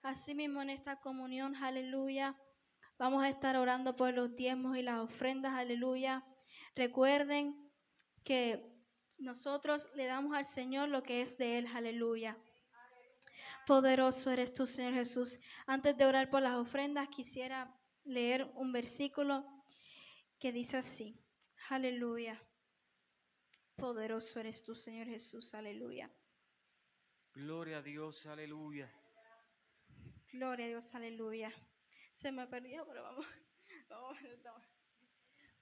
Asimismo, en esta comunión, aleluya, vamos a estar orando por los diezmos y las ofrendas, aleluya. Recuerden que nosotros le damos al Señor lo que es de Él, aleluya. Poderoso eres tú, Señor Jesús. Antes de orar por las ofrendas, quisiera leer un versículo que dice así, aleluya. Poderoso eres tú, Señor Jesús, aleluya. Gloria a Dios, aleluya. Gloria a Dios, aleluya. Se me perdió, pero vamos.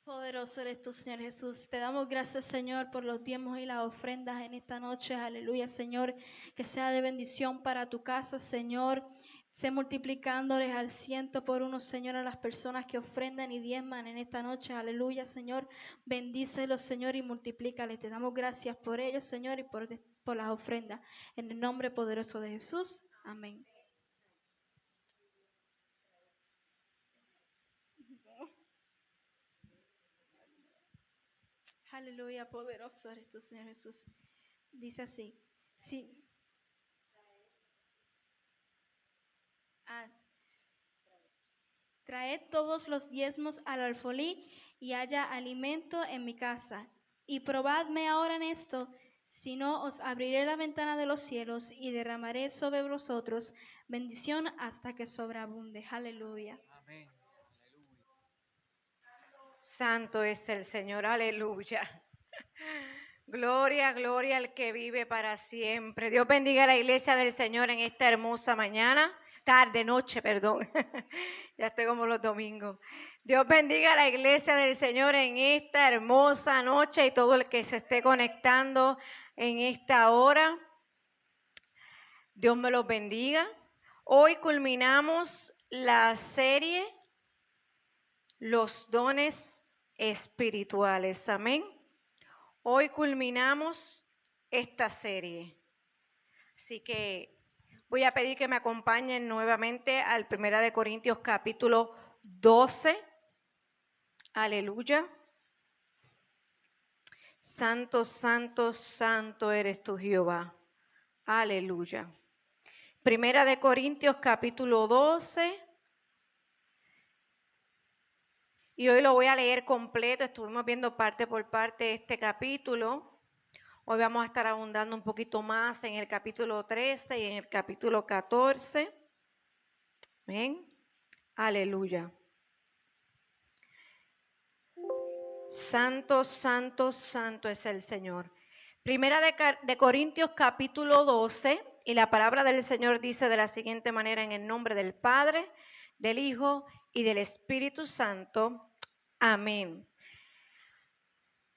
Poderoso eres tú, Señor Jesús. Te damos gracias, Señor, por los diezmos y las ofrendas en esta noche. Aleluya, Señor. Que sea de bendición para tu casa, Señor. Sé multiplicándoles al 100 por 1, Señor, a las personas que ofrendan y diezman en esta noche. Aleluya, Señor. Bendícelos, Señor, y multiplícales. Te damos gracias por ellos, Señor, y por las ofrendas. En el nombre poderoso de Jesús. Amén. Aleluya, poderoso eres tú, Señor Jesús. Dice así. Sí. Traed todos los diezmos al alfolí y haya alimento en mi casa. Y probadme ahora en esto, si no os abriré la ventana de los cielos y derramaré sobre vosotros bendición hasta que sobreabunde. Aleluya. Amén. Aleluya. Santo es el Señor, aleluya. Gloria, gloria al que vive para siempre. Dios bendiga a la iglesia del Señor en esta hermosa mañana, noche, perdón. Ya estoy como los domingos. Dios bendiga a la iglesia del Señor en esta hermosa noche y todo el que se esté conectando en esta hora. Dios me los bendiga. Hoy culminamos la serie Los dones espirituales. Amén. Hoy culminamos esta serie. Así que voy a pedir que me acompañen nuevamente al 1 Corintios capítulo 12. Aleluya. Santo, santo, santo eres tú, Jehová. Aleluya. 1 Corintios capítulo 12. Y hoy lo voy a leer completo. Estuvimos viendo parte por parte este capítulo. Hoy vamos a estar abundando un poquito más en el capítulo 13 y en el capítulo 14. Amén. Aleluya. Santo, santo, santo es el Señor. 1 Corintios capítulo 12, y la palabra del Señor dice de la siguiente manera: en el nombre del Padre, del Hijo y del Espíritu Santo. Amén.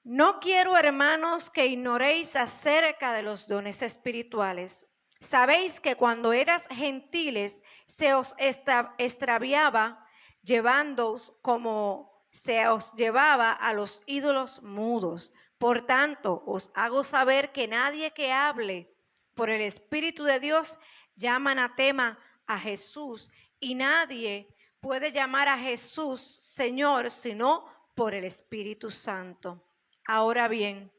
No quiero, hermanos, que ignoréis acerca de los dones espirituales. Sabéis que cuando eras gentiles se os extraviaba, llevándoos como se os llevaba a los ídolos mudos. Por tanto, os hago saber que nadie que hable por el Espíritu de Dios llama anatema a Jesús, y nadie puede llamar a Jesús Señor sino por el Espíritu Santo. Ahora bien,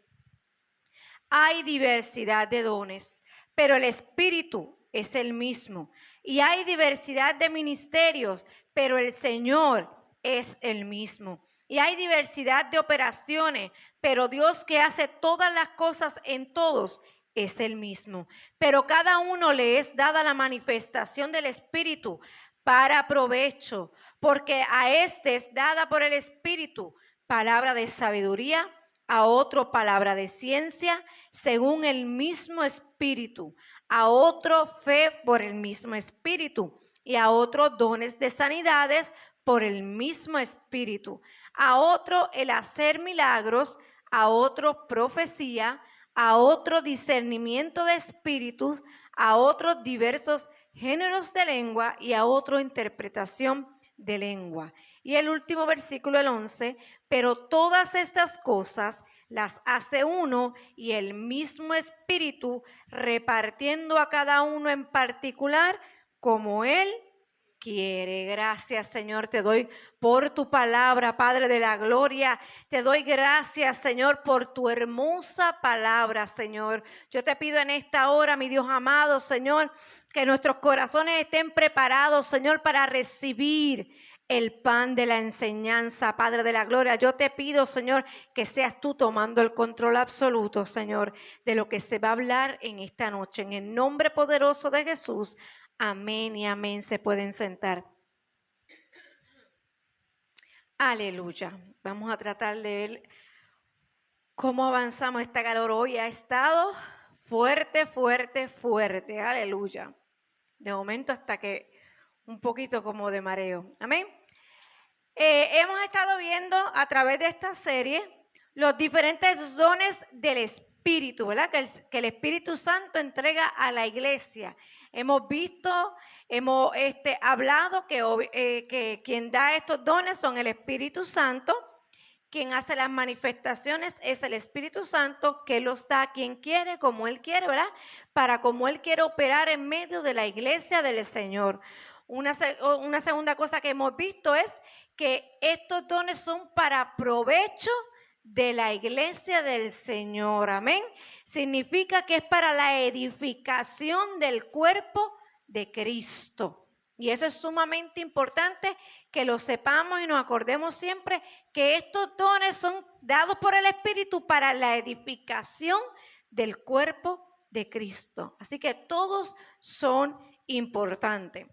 hay diversidad de dones, pero el Espíritu es el mismo. Y hay diversidad de ministerios, pero el Señor es el mismo. Y hay diversidad de operaciones, pero Dios que hace todas las cosas en todos es el mismo. Pero cada uno le es dada la manifestación del Espíritu para provecho, porque a este es dada por el Espíritu palabra de sabiduría, a otro palabra de ciencia, según el mismo Espíritu, a otro fe por el mismo Espíritu, y a otro dones de sanidades por el mismo Espíritu, a otro el hacer milagros, a otro profecía, a otro discernimiento de espíritus, a otros diversos géneros de lengua y a otro interpretación de lengua. Y el último versículo, el 11, pero todas estas cosas las hace uno y el mismo Espíritu, repartiendo a cada uno en particular como Él quiere. Gracias, Señor, te doy por tu palabra, Padre de la gloria. Te doy gracias, Señor, por tu hermosa palabra, Señor. Yo te pido en esta hora, mi Dios amado, Señor, Que nuestros corazones estén preparados, Señor, para recibir el pan de la enseñanza, Padre de la gloria. Yo te pido, Señor, que seas tú tomando el control absoluto, Señor, de lo que se va a hablar en esta noche. En el nombre poderoso de Jesús. Amén y amén. Se pueden sentar. Aleluya. Vamos a tratar de ver cómo avanzamos. Esta calor hoy ha estado fuerte, fuerte, fuerte. Aleluya. De momento hasta que un poquito como de mareo. Amén. Hemos estado viendo a través de esta serie los diferentes dones del Espíritu, ¿verdad? Que el Espíritu Santo entrega a la iglesia. Hemos visto, hemos hablado que quien da estos dones son el Espíritu Santo. Quien hace las manifestaciones es el Espíritu Santo, que los da a quien quiere, como Él quiere, ¿verdad? Para como Él quiere operar en medio de la iglesia del Señor. Una segunda cosa que hemos visto es que estos dones son para provecho de la iglesia del Señor. Amén. Significa que es para la edificación del cuerpo de Cristo. Y eso es sumamente importante que lo sepamos y nos acordemos siempre que estos dones son dados por el Espíritu para la edificación del cuerpo de Cristo. Así que todos son importantes.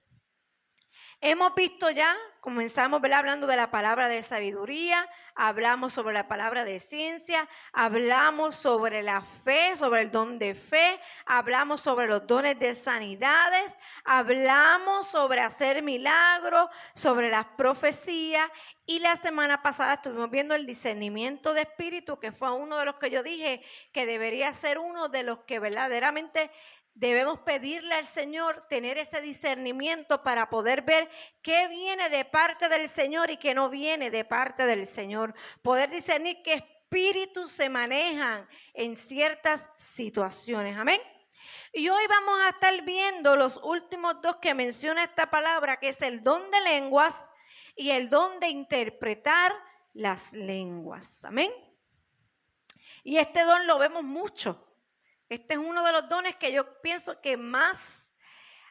Hemos visto ya, comenzamos hablando de la palabra de sabiduría, hablamos sobre la palabra de ciencia, hablamos sobre la fe, sobre el don de fe, hablamos sobre los dones de sanidades, hablamos sobre hacer milagros, sobre las profecías y la semana pasada estuvimos viendo el discernimiento de espíritu, que fue uno de los que yo dije que debería ser uno de los que verdaderamente debemos pedirle al Señor tener ese discernimiento para poder ver qué viene de parte del Señor y qué no viene de parte del Señor. Poder discernir qué espíritus se manejan en ciertas situaciones. Amén. Y hoy vamos a estar viendo los últimos dos que menciona esta palabra, que es el don de lenguas y el don de interpretar las lenguas. Amén. Y este don lo vemos mucho. Este es uno de los dones que yo pienso que más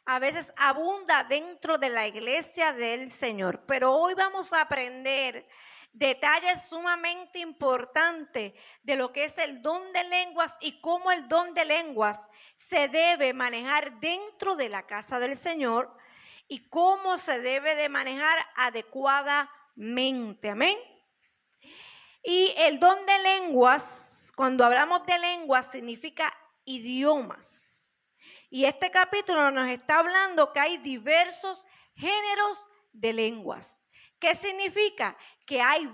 a veces abunda dentro de la iglesia del Señor. Pero hoy vamos a aprender detalles sumamente importantes de lo que es el don de lenguas y cómo el don de lenguas se debe manejar dentro de la casa del Señor y cómo se debe de manejar adecuadamente. Amén. Y el don de lenguas, cuando hablamos de lenguas, significa idiomas. Y este capítulo nos está hablando que hay diversos géneros de lenguas. ¿Qué significa? Que hay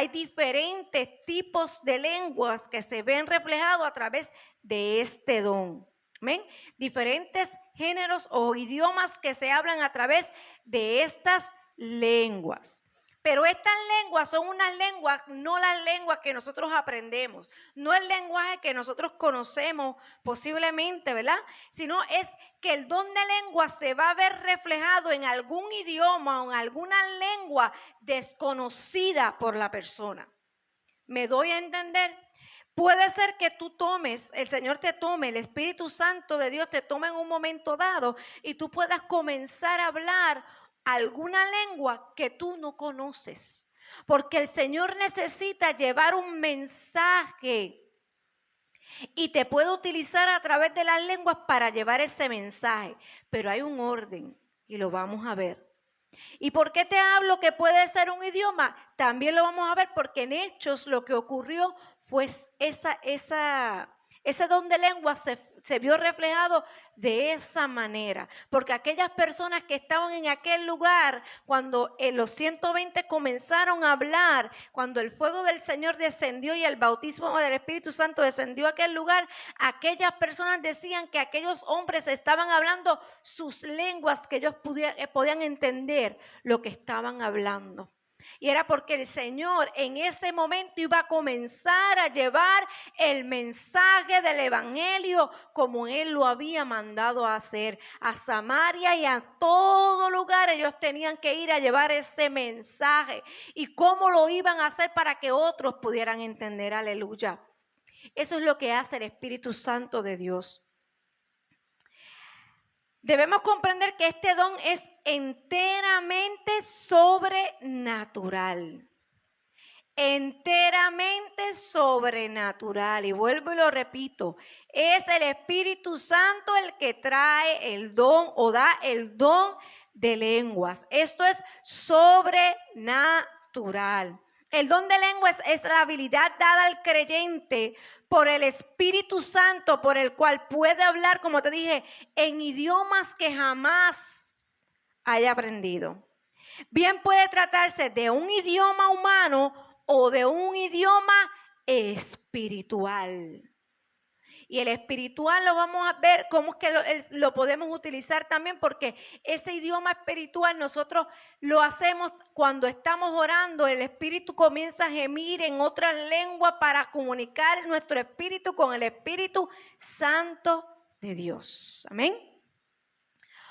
diferentes tipos de lenguas que se ven reflejados a través de este don. ¿Ven? Diferentes géneros o idiomas que se hablan a través de estas lenguas. Pero estas lenguas son unas lenguas, no las lenguas que nosotros aprendemos, no el lenguaje que nosotros conocemos posiblemente, ¿verdad? Sino es que el don de lengua se va a ver reflejado en algún idioma o en alguna lengua desconocida por la persona. ¿Me doy a entender? Puede ser que tú tomes, el Señor te tome, el Espíritu Santo de Dios te tome en un momento dado y tú puedas comenzar a hablar alguna lengua que tú no conoces, porque el Señor necesita llevar un mensaje y te puede utilizar a través de las lenguas para llevar ese mensaje, pero hay un orden y lo vamos a ver. ¿Y por qué te hablo que puede ser un idioma? También lo vamos a ver porque en Hechos lo que ocurrió fue ese don de lengua se vio reflejado de esa manera, porque aquellas personas que estaban en aquel lugar, cuando los 120 comenzaron a hablar, cuando el fuego del Señor descendió y el bautismo del Espíritu Santo descendió a aquel lugar, aquellas personas decían que aquellos hombres estaban hablando sus lenguas, que ellos podían entender lo que estaban hablando. Y era porque el Señor en ese momento iba a comenzar a llevar el mensaje del Evangelio como Él lo había mandado a hacer. A Samaria y a todo lugar ellos tenían que ir a llevar ese mensaje. ¿Y cómo lo iban a hacer para que otros pudieran entender? Aleluya. Eso es lo que hace el Espíritu Santo de Dios. debemos comprender que este don es enteramente sobrenatural. Enteramente sobrenatural. Y vuelvo y lo repito, es el Espíritu Santo el que trae el don o da el don de lenguas. Esto es sobrenatural. El don de lenguas es la habilidad dada al creyente por el Espíritu Santo, por el cual puede hablar, como te dije, en idiomas que jamás haya aprendido. Bien puede tratarse de un idioma humano o de un idioma espiritual. Y el espiritual lo vamos a ver cómo es que lo podemos utilizar también, porque ese idioma espiritual nosotros lo hacemos cuando estamos orando. El espíritu comienza a gemir en otras lenguas para comunicar nuestro espíritu con el Espíritu Santo de Dios. Amén.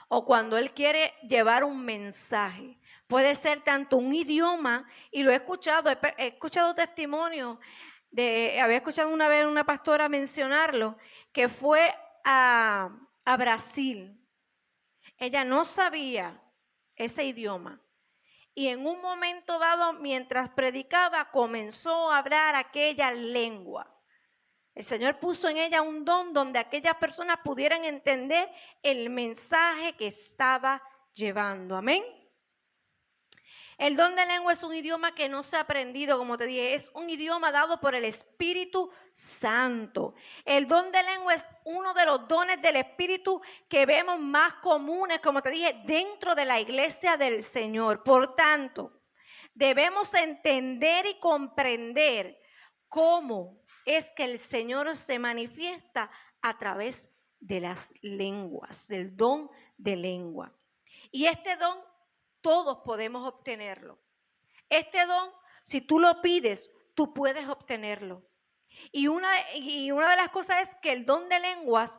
O cuando Él quiere llevar un mensaje. Puede ser tanto un idioma, y lo he escuchado testimonios. Había escuchado una vez una pastora mencionarlo, que fue a Brasil. Ella no sabía ese idioma. Y en un momento dado, mientras predicaba, comenzó a hablar aquella lengua. El Señor puso en ella un don donde aquellas personas pudieran entender el mensaje que estaba llevando. Amén. El don de lengua es un idioma que no se ha aprendido, como te dije, es un idioma dado por el Espíritu Santo. El don de lengua es uno de los dones del Espíritu que vemos más comunes, como te dije, dentro de la iglesia del Señor. Por tanto, debemos entender y comprender cómo es que el Señor se manifiesta a través de las lenguas, del don de lengua. Y este don todos podemos obtenerlo. Este don, si tú lo pides, tú puedes obtenerlo. Y una de las cosas es que el don de lenguas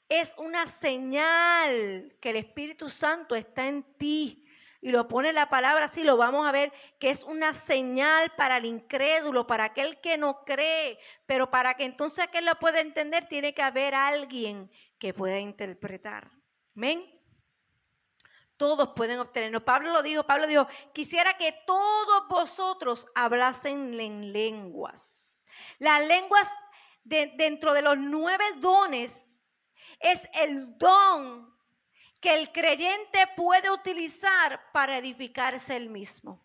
es una señal que el Espíritu Santo está en ti. Y lo pone la palabra así, lo vamos a ver, que es una señal para el incrédulo, para aquel que no cree. Pero para que entonces aquel lo pueda entender, tiene que haber alguien que pueda interpretar. Amén. Todos pueden obtenerlo. Pablo dijo, quisiera que todos vosotros hablasen en lenguas. Las lenguas dentro de los 9 dones es el don que el creyente puede utilizar para edificarse él mismo.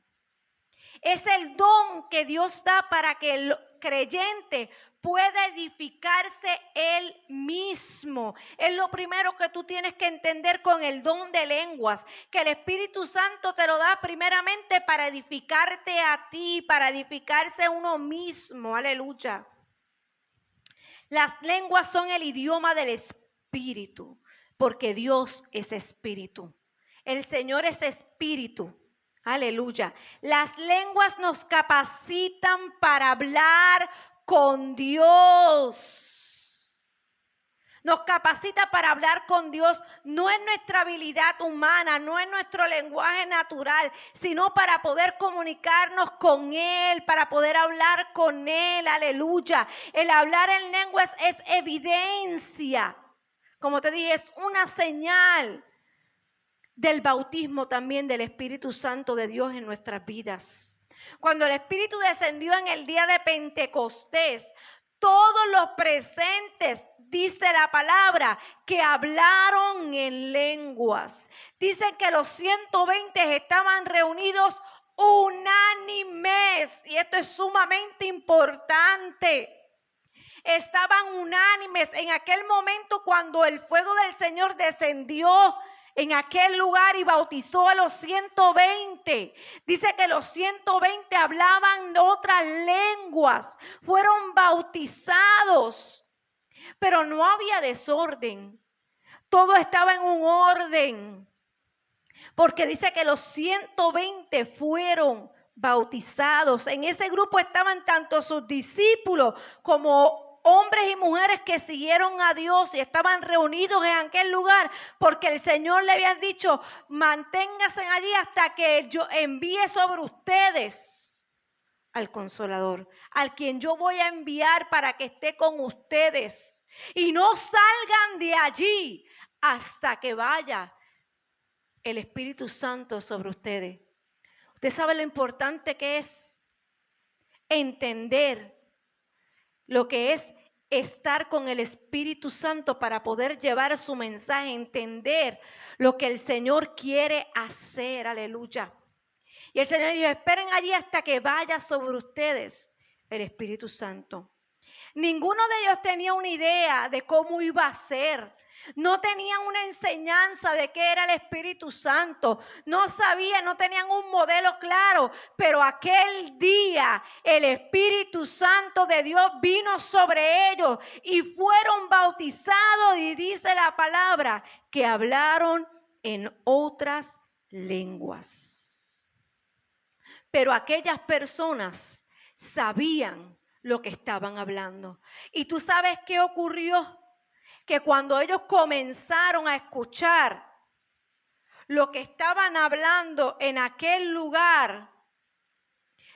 Es el don que Dios da para que el creyente pueda edificarse él mismo. Es lo primero que tú tienes que entender con el don de lenguas, que el Espíritu Santo te lo da primeramente para edificarte a ti, para edificarse uno mismo. Aleluya. Las lenguas son el idioma del Espíritu, porque Dios es Espíritu. El Señor es Espíritu. Aleluya. Las lenguas nos capacitan para hablar con Dios. Nos capacita para hablar con Dios. No es nuestra habilidad humana, no es nuestro lenguaje natural, sino para poder comunicarnos con Él, para poder hablar con Él. Aleluya. El hablar en lenguas es evidencia. Como te dije, es una señal del bautismo también del Espíritu Santo de Dios en nuestras vidas. Cuando el Espíritu descendió en el día de Pentecostés, todos los presentes, dice la palabra, que hablaron en lenguas. Dicen que los 120 estaban reunidos unánimes, y esto es sumamente importante. Estaban unánimes en aquel momento cuando el fuego del Señor descendió en aquel lugar y bautizó a los 120. Dice que los 120 hablaban otras lenguas, fueron bautizados, pero no había desorden. Todo estaba en un orden, porque dice que los 120 fueron bautizados. En ese grupo estaban tanto sus discípulos como hombres y mujeres que siguieron a Dios y estaban reunidos en aquel lugar, porque el Señor le había dicho, manténganse allí hasta que yo envíe sobre ustedes al Consolador, al quien yo voy a enviar para que esté con ustedes. Y no salgan de allí hasta que vaya el Espíritu Santo sobre ustedes. Usted sabe lo importante que es entender lo que es estar con el Espíritu Santo para poder llevar su mensaje, entender lo que el Señor quiere hacer, aleluya. Y el Señor dijo, esperen allí hasta que vaya sobre ustedes el Espíritu Santo. Ninguno de ellos tenía una idea de cómo iba a ser. No tenían una enseñanza de qué era el Espíritu Santo. No sabían, no tenían un modelo claro. Pero aquel día el Espíritu Santo de Dios vino sobre ellos y fueron bautizados. Y dice la palabra que hablaron en otras lenguas. Pero aquellas personas sabían lo que estaban hablando. ¿Y tú sabes qué ocurrió? Que cuando ellos comenzaron a escuchar lo que estaban hablando en aquel lugar,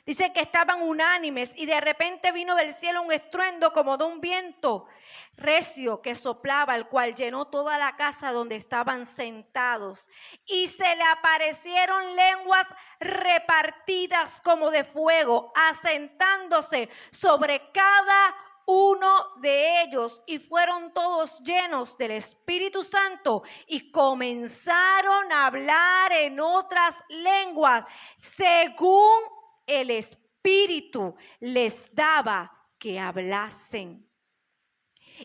dice que estaban unánimes y de repente vino del cielo un estruendo como de un viento recio que soplaba, el cual llenó toda la casa donde estaban sentados. Y se le aparecieron lenguas repartidas como de fuego, asentándose sobre cada uno de ellos, y fueron todos llenos del Espíritu Santo y comenzaron a hablar en otras lenguas, según el Espíritu les daba que hablasen.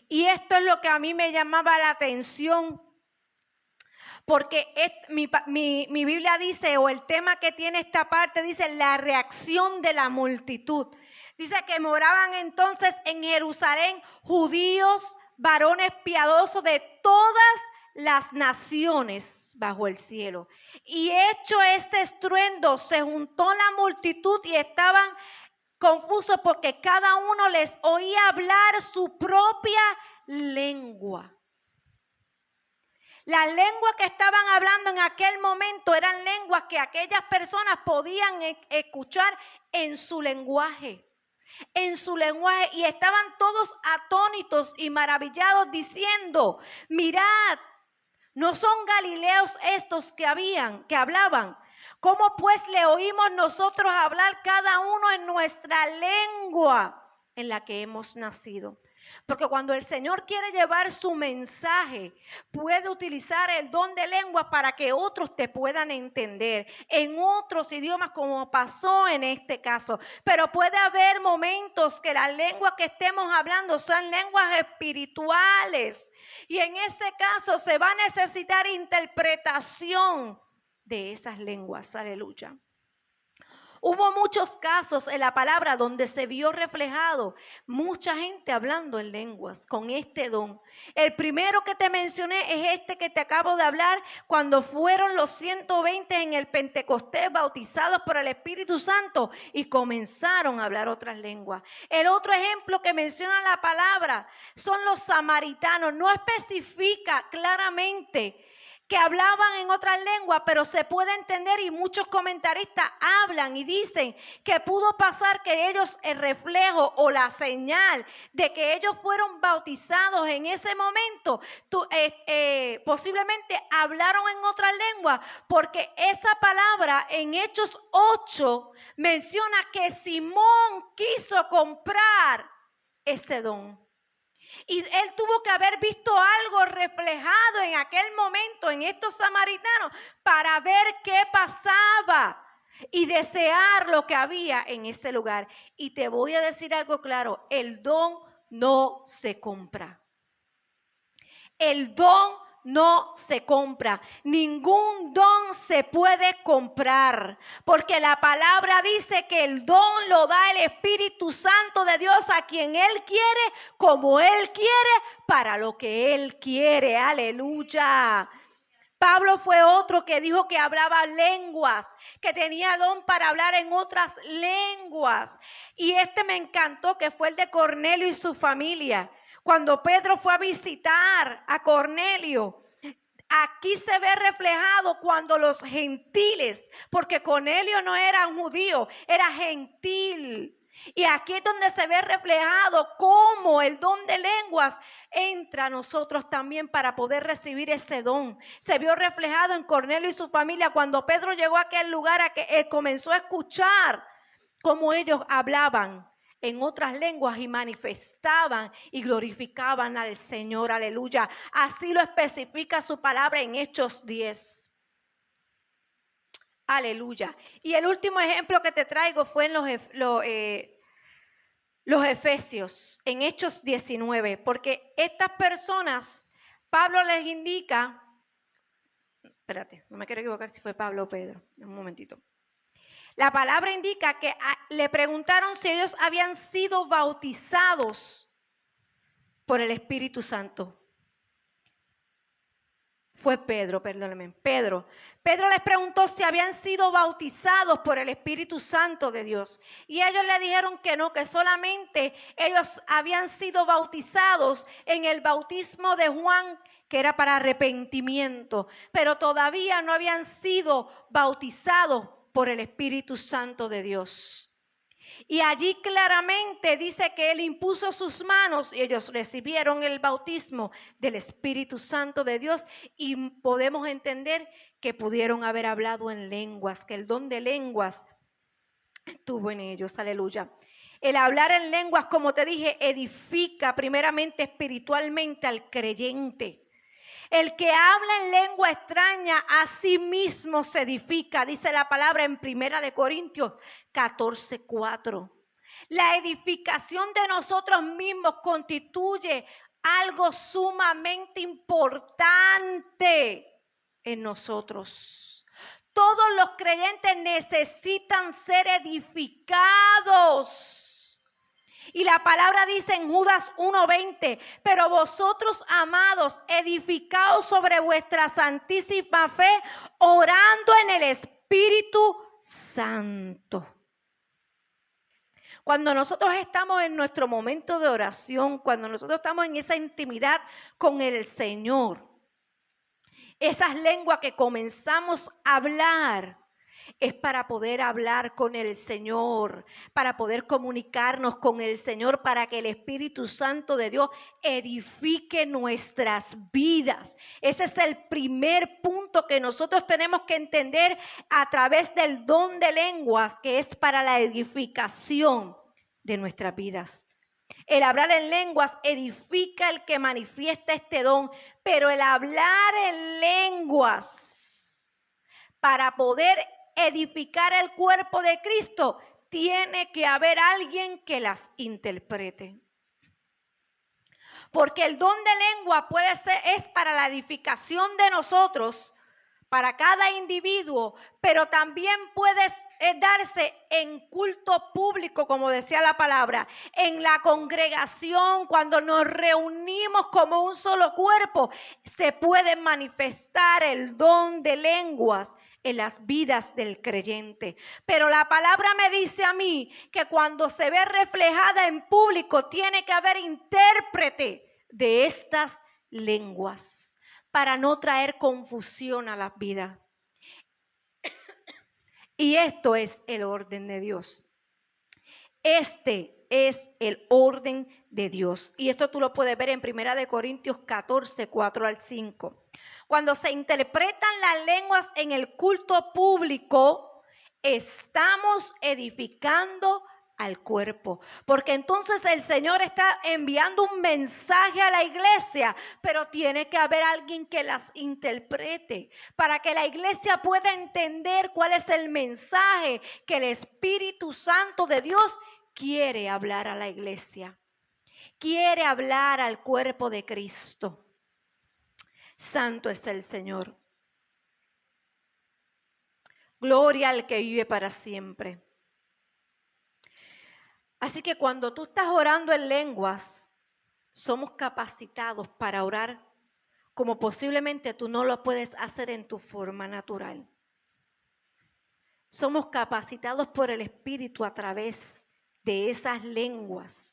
Y esto es lo que a mí me llamaba la atención, porque mi Biblia dice, o el tema que tiene esta parte, dice la reacción de la multitud. Dice que moraban entonces en Jerusalén judíos, varones piadosos de todas las naciones bajo el cielo. Y hecho este estruendo, se juntó la multitud y estaban confusos porque cada uno les oía hablar su propia lengua. Las lenguas que estaban hablando en aquel momento eran lenguas que aquellas personas podían escuchar en su lenguaje. En su lenguaje, y estaban todos atónitos y maravillados diciendo, mirad, ¿no son galileos estos que hablaban? ¿Cómo pues le oímos nosotros hablar cada uno en nuestra lengua en la que hemos nacido? Porque cuando el Señor quiere llevar su mensaje, puede utilizar el don de lengua para que otros te puedan entender en otros idiomas, como pasó en este caso. Pero puede haber momentos que las lenguas que estemos hablando son lenguas espirituales. Y en ese caso se va a necesitar interpretación de esas lenguas. Aleluya. Hubo muchos casos en la palabra donde se vio reflejado mucha gente hablando en lenguas con este don. El primero que te mencioné es este que te acabo de hablar, cuando fueron los 120 en el Pentecostés bautizados por el Espíritu Santo y comenzaron a hablar otras lenguas. El otro ejemplo que menciona la palabra son los samaritanos. No especifica claramente que hablaban en otras lenguas, pero se puede entender, y muchos comentaristas hablan y dicen que pudo pasar que ellos, el reflejo o la señal de que ellos fueron bautizados en ese momento, posiblemente hablaron en otras lenguas, porque esa palabra en Hechos 8 menciona que Simón quiso comprar ese don. Y él tuvo que haber visto algo reflejado en aquel momento en estos samaritanos para ver qué pasaba y desear lo que había en ese lugar. Y te voy a decir algo claro, el don no se compra. El don no se compra. Ningún don se puede comprar, porque la palabra dice que el don lo da el Espíritu Santo de Dios a quien Él quiere, como Él quiere, para lo que Él quiere. Aleluya. Pablo fue otro que dijo que hablaba lenguas, que tenía don para hablar en otras lenguas. Y este me encantó, que fue el de Cornelio y su familia. Cuando Pedro fue a visitar a Cornelio, aquí se ve reflejado cuando los gentiles, porque Cornelio no era un judío, era gentil. Y aquí es donde se ve reflejado cómo el don de lenguas entra a nosotros también para poder recibir ese don. Se vio reflejado en Cornelio y su familia cuando Pedro llegó a aquel lugar, a que él comenzó a escuchar cómo ellos hablaban en otras lenguas y manifestaban y glorificaban al Señor, aleluya. Así lo especifica su palabra en Hechos 10. Aleluya. Y el último ejemplo que te traigo fue en los Efesios, en Hechos 19, porque estas personas, Pablo les indica, espérate, no me quiero equivocar si fue Pablo o Pedro, un momentito. La palabra indica que le preguntaron si ellos habían sido bautizados por el Espíritu Santo. Fue Pedro, perdónenme, Pedro. Pedro les preguntó si habían sido bautizados por el Espíritu Santo de Dios. Y ellos le dijeron que no, que solamente ellos habían sido bautizados en el bautismo de Juan, que era para arrepentimiento, pero todavía no habían sido bautizados por el Espíritu Santo de Dios. Y allí claramente dice que Él impuso sus manos y ellos recibieron el bautismo del Espíritu Santo de Dios, y podemos entender que pudieron haber hablado en lenguas, que el don de lenguas estuvo en ellos, aleluya. El hablar en lenguas, como te dije, edifica primeramente espiritualmente al creyente. El que habla en lengua extraña a sí mismo se edifica, dice la palabra en 1 Corintios 14:4. La edificación de nosotros mismos constituye algo sumamente importante en nosotros. Todos los creyentes necesitan ser edificados. Y la palabra dice en Judas 1:20, pero vosotros, amados, edificaos sobre vuestra santísima fe, orando en el Espíritu Santo. Cuando nosotros estamos en nuestro momento de oración, cuando nosotros estamos en esa intimidad con el Señor, esas lenguas que comenzamos a hablar, es para poder hablar con el Señor, para poder comunicarnos con el Señor, para que el Espíritu Santo de Dios edifique nuestras vidas. Ese es el primer punto que nosotros tenemos que entender a través del don de lenguas, que es para la edificación de nuestras vidas. El hablar en lenguas edifica el que manifiesta este don, pero el hablar en lenguas para poder edificar el cuerpo de Cristo, tiene que haber alguien que las interprete. Porque el don de lengua es para la edificación de nosotros, para cada individuo, pero también puede darse en culto público, como decía la palabra, en la congregación, cuando nos reunimos como un solo cuerpo, se puede manifestar el don de lenguas en las vidas del creyente. Pero la palabra me dice a mí que cuando se ve reflejada en público, tiene que haber intérprete de estas lenguas para no traer confusión a las vidas. Y esto es el orden de Dios. Este es el orden de Dios. Y esto tú lo puedes ver en 1 Corintios 14, 4-5. Cuando se interpretan las lenguas en el culto público, estamos edificando al cuerpo. Porque entonces el Señor está enviando un mensaje a la iglesia, pero tiene que haber alguien que las interprete para que la iglesia pueda entender cuál es el mensaje que el Espíritu Santo de Dios quiere hablar a la iglesia. Quiere hablar al cuerpo de Cristo. Santo es el Señor. Gloria al que vive para siempre. Así que cuando tú estás orando en lenguas, somos capacitados para orar como posiblemente tú no lo puedes hacer en tu forma natural. Somos capacitados por el Espíritu a través de esas lenguas.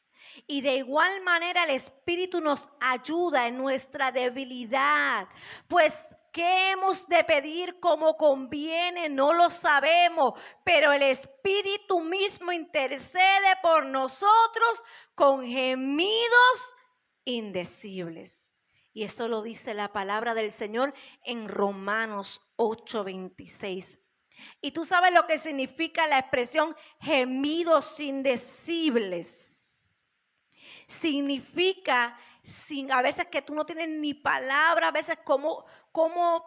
Y de igual manera el Espíritu nos ayuda en nuestra debilidad. Pues, ¿qué hemos de pedir como conviene? No lo sabemos, pero el Espíritu mismo intercede por nosotros con gemidos indecibles. Y eso lo dice la palabra del Señor en Romanos 8:26. Y tú sabes lo que significa la expresión gemidos indecibles. Significa a veces que tú no tienes ni palabra, a veces cómo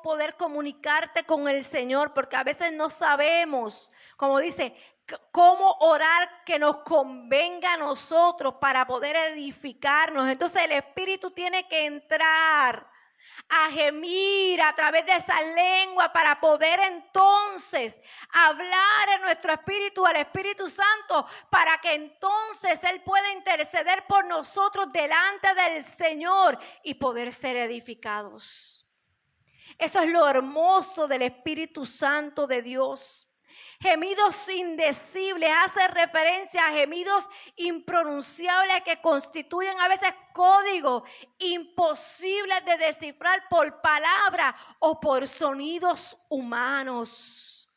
poder comunicarte con el Señor, porque a veces no sabemos, como dice, cómo orar que nos convenga a nosotros para poder edificarnos. Entonces el Espíritu tiene que entrar a gemir a través de esa lengua para poder entonces hablar en nuestro espíritu al Espíritu Santo, para que entonces Él pueda interceder por nosotros delante del Señor y poder ser edificados. Eso es lo hermoso del Espíritu Santo de Dios. Gemidos indecibles hace referencia a gemidos impronunciables que constituyen a veces códigos imposibles de descifrar por palabras o por sonidos humanos.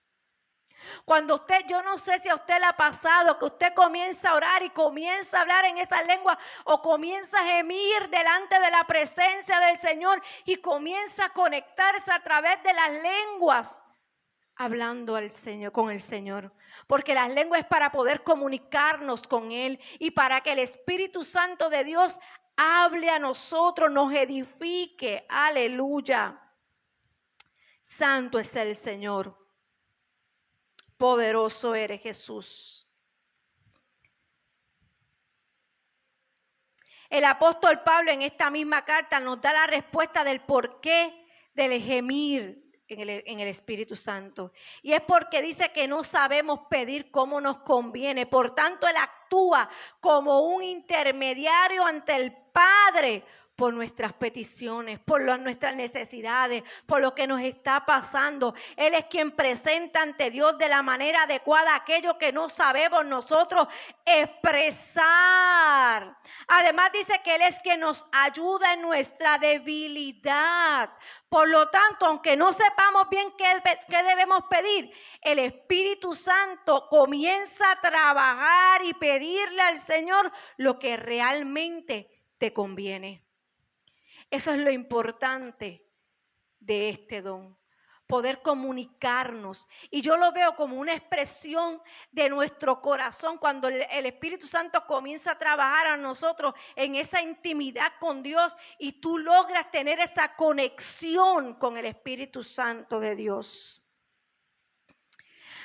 Cuando yo no sé si a usted le ha pasado que usted comienza a orar y comienza a hablar en esa lengua o comienza a gemir delante de la presencia del Señor y comienza a conectarse a través de las lenguas, hablando al Señor, con el Señor, porque las lenguas es para poder comunicarnos con Él y para que el Espíritu Santo de Dios hable a nosotros, nos edifique. Aleluya. Santo es el Señor. Poderoso eres, Jesús. El apóstol Pablo en esta misma carta nos da la respuesta del porqué del gemir en el Espíritu Santo. Y es porque dice que no sabemos pedir como nos conviene. Por tanto, Él actúa como un intermediario ante el Padre por nuestras peticiones, por nuestras necesidades, por lo que nos está pasando. Él es quien presenta ante Dios de la manera adecuada aquello que no sabemos nosotros expresar. Además dice que Él es quien nos ayuda en nuestra debilidad. Por lo tanto, aunque no sepamos bien qué debemos pedir, el Espíritu Santo comienza a trabajar y pedirle al Señor lo que realmente te conviene. Eso es lo importante de este don, poder comunicarnos. Y yo lo veo como una expresión de nuestro corazón cuando el Espíritu Santo comienza a trabajar a nosotros en esa intimidad con Dios y tú logras tener esa conexión con el Espíritu Santo de Dios.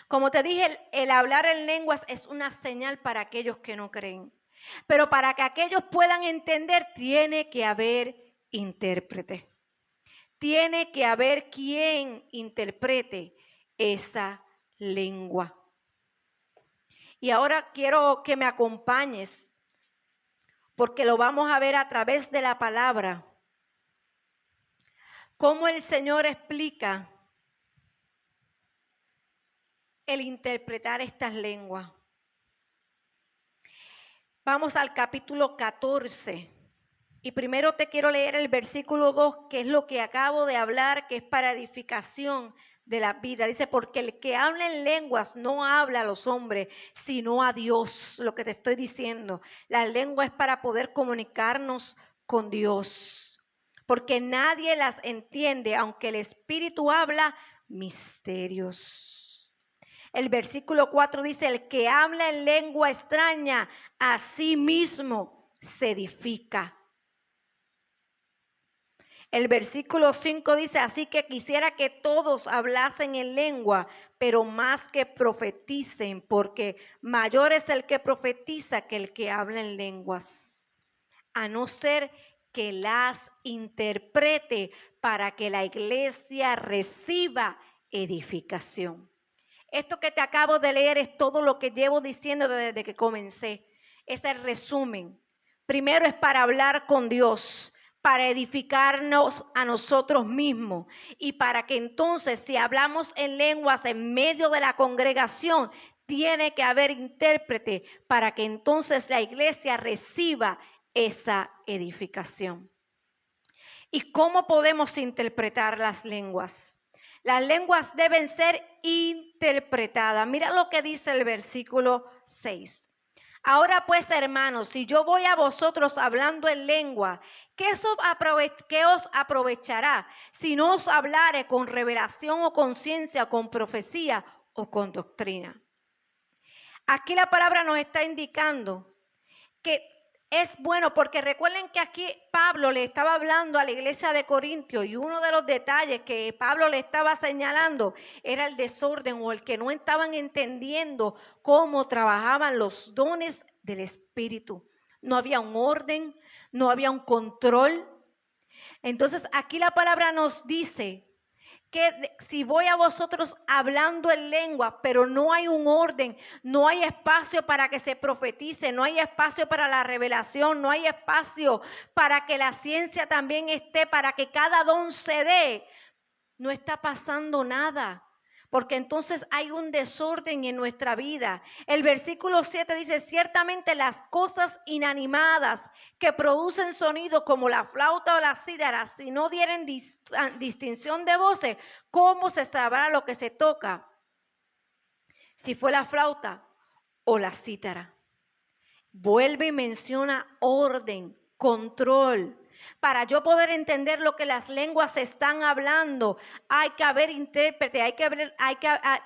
Como te dije, el hablar en lenguas es una señal para aquellos que no creen. Pero para que aquellos puedan entender, tiene que haber intérprete. Tiene que haber quien interprete esa lengua. Y ahora quiero que me acompañes, porque lo vamos a ver a través de la palabra, cómo el Señor explica el interpretar estas lenguas. Vamos al capítulo 14. Y primero te quiero leer el versículo 2, que es lo que acabo de hablar, que es para edificación de la vida. Dice, porque el que habla en lenguas no habla a los hombres, sino a Dios, lo que te estoy diciendo. La lengua es para poder comunicarnos con Dios, porque nadie las entiende, aunque el Espíritu habla misterios. El versículo 4 dice, el que habla en lengua extraña, a sí mismo se edifica. El versículo 5 dice, así que quisiera que todos hablasen en lengua, pero más que profeticen, porque mayor es el que profetiza que el que habla en lenguas, a no ser que las interprete para que la iglesia reciba edificación. Esto que te acabo de leer es todo lo que llevo diciendo desde que comencé. Es el resumen. Primero es para hablar con Dios, para edificarnos a nosotros mismos y para que entonces si hablamos en lenguas en medio de la congregación, tiene que haber intérprete para que entonces la iglesia reciba esa edificación. ¿Y cómo podemos interpretar las lenguas? Las lenguas deben ser interpretadas. Mira lo que dice el versículo 6. Ahora pues, hermanos, si yo voy a vosotros hablando en lengua, ¿qué os aprovechará si no os hablare con revelación o con ciencia, con profecía o con doctrina? Aquí la palabra nos está indicando que es bueno, porque recuerden que aquí Pablo le estaba hablando a la iglesia de Corintios y uno de los detalles que Pablo le estaba señalando era el desorden o el que no estaban entendiendo cómo trabajaban los dones del Espíritu. No había un orden, no había un control. Entonces aquí la palabra nos dice que si voy a vosotros hablando en lengua, pero no hay un orden, no hay espacio para que se profetice, no hay espacio para la revelación, no hay espacio para que la ciencia también esté, para que cada don se dé, no está pasando nada. Porque entonces hay un desorden en nuestra vida. El versículo 7 dice, ciertamente las cosas inanimadas que producen sonido como la flauta o la cítara, si no dieren distinción de voces, ¿cómo se sabrá lo que se toca? Si fue la flauta o la cítara. Vuelve y menciona orden, control. Para yo poder entender lo que las lenguas están hablando, hay que haber intérprete, hay que